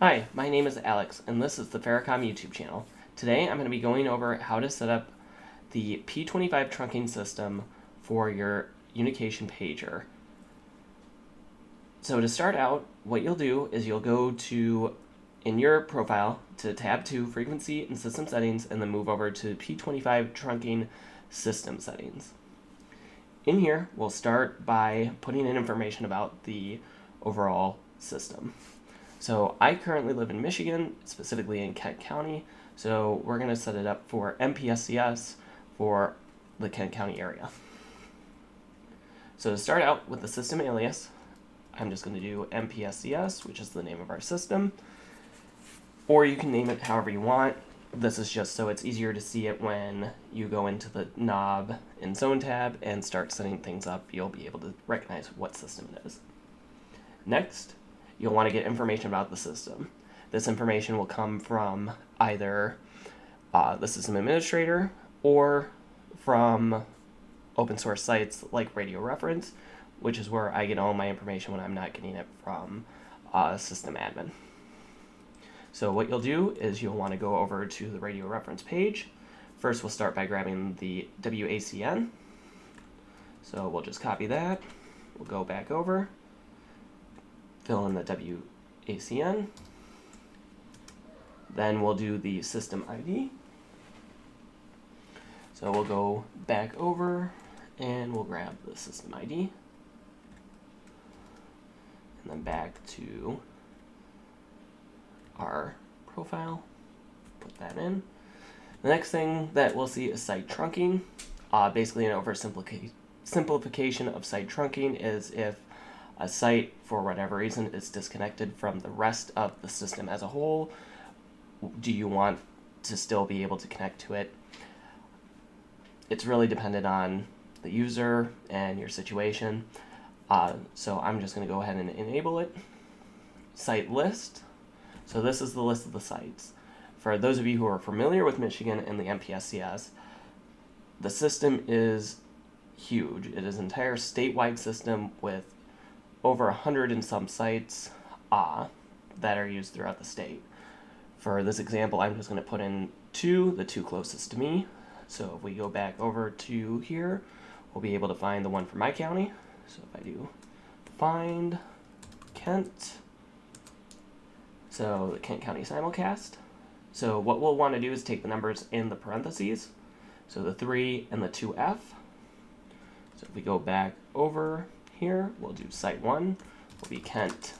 Hi, my name is Alex, and this is the Farracom YouTube channel. Today I'm going to be going over how to set up the P25 trunking system for your Unication pager. So to start out, what you'll do is you'll go to, in your profile, to tab 2, Frequency and System Settings, and then move over to P25 Trunking System Settings. In here, we'll start by putting in information about the overall system. So I currently live in Michigan, specifically in Kent County, so we're going to set it up for MPSCS for the Kent County area. So to start out with the system alias, I'm just going to do MPSCS, which is the name of our system, or you can name it however you want. This is just so it's easier to see it when you go into the knob in Zone tab and start setting things up. You'll be able to recognize what system it is. Next, you'll want to get information about the system. This information will come from either the system administrator or from open source sites like Radio Reference, which is where I get all my information when I'm not getting it from system admin. So what you'll do is you'll want to go over to the Radio Reference page. First, we'll start by grabbing the WACN. So we'll just copy that. We'll go back over, fill in the WACN. Then we'll do the system ID. So we'll go back over and we'll grab the system ID. And then back to our profile, put that in. The next thing that we'll see is site trunking. Basically an oversimplification of site trunking is if a site, for whatever reason, is disconnected from the rest of the system as a whole, do you want to still be able to connect to it? It's really dependent on the user and your situation. So I'm just going to go ahead and enable it. Site list. So this is the list of the sites. For those of you who are familiar with Michigan and the MPSCS, the system is huge. It is an entire statewide system with over 100 and some sites that are used throughout the state. For this example, I'm just going to put in the two closest to me. So if we go back over to here, we'll be able to find the one for my county. So if I do find Kent, so the Kent County simulcast. So what we'll want to do is take the numbers in the parentheses, so the 3 and the 2F. So if we go back over here, we'll do site 1 will be Kent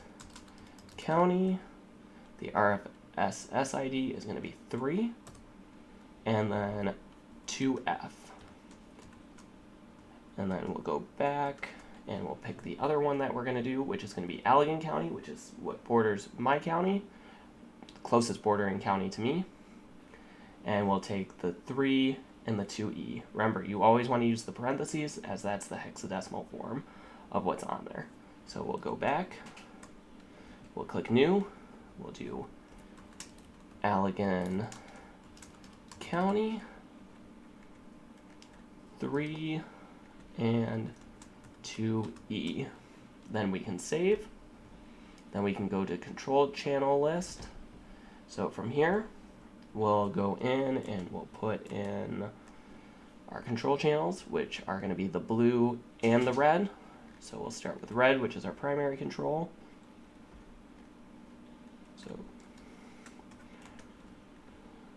County. The RFSS ID is going to be 3, and then 2F. And then we'll go back and we'll pick the other one that we're going to do, which is going to be Allegan County, which is what borders my county, the closest bordering county to me. And we'll take the 3 and the 2E. Remember, you always want to use the parentheses, as that's the hexadecimal form of what's on there. So we'll go back, we'll click New, we'll do Allegan County, 3 and 2E. Then we can save. Then we can go to control channel list. So from here, we'll go in and we'll put in our control channels, which are going to be the blue and the red. So we'll start with red, which is our primary control. So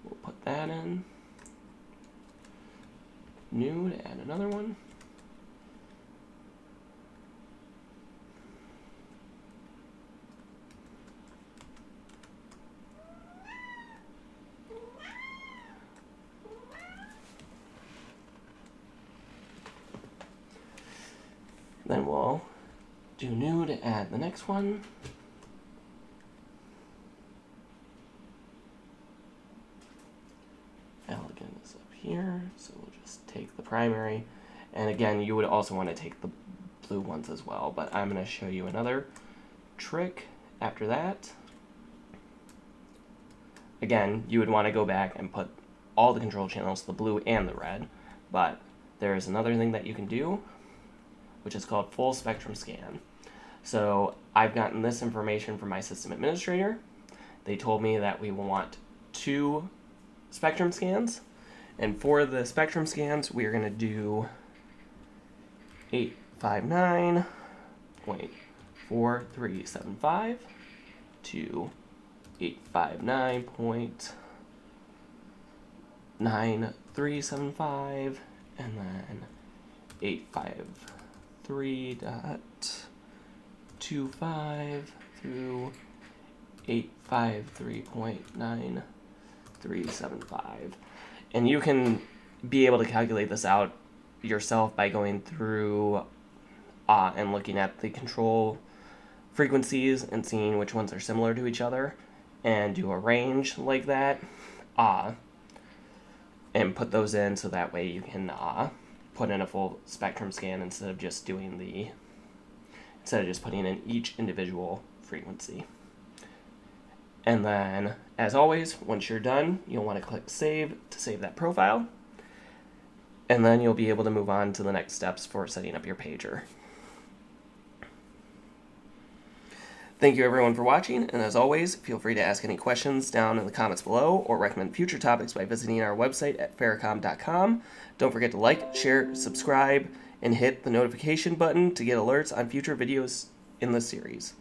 we'll put that in. New to add another one. Then we'll do new to add the next one. Allegan is up here, so we'll just take the primary. And again, you would also want to take the blue ones as well, but I'm going to show you another trick after that. Again, you would want to go back and put all the control channels, the blue and the red, but there is another thing that you can do, which is called full spectrum scan. So I've gotten this information from my system administrator, they told me that we will want 2 spectrum scans. And for the spectrum scans, we are going to do 859.4375 to 859.9375, and then 853.25 through 853.9375. And you can be able to calculate this out yourself by going through and looking at the control frequencies and seeing which ones are similar to each other, and do a range like that, and put those in so that way you can put in a full spectrum scan instead of just putting in each individual frequency. And then, as always, once you're done, you'll want to click Save to save that profile. And then you'll be able to move on to the next steps for setting up your pager. Thank you everyone for watching, and as always, feel free to ask any questions down in the comments below or recommend future topics by visiting our website at faricom.com. Don't forget to like, share, subscribe, and hit the notification button to get alerts on future videos in this series.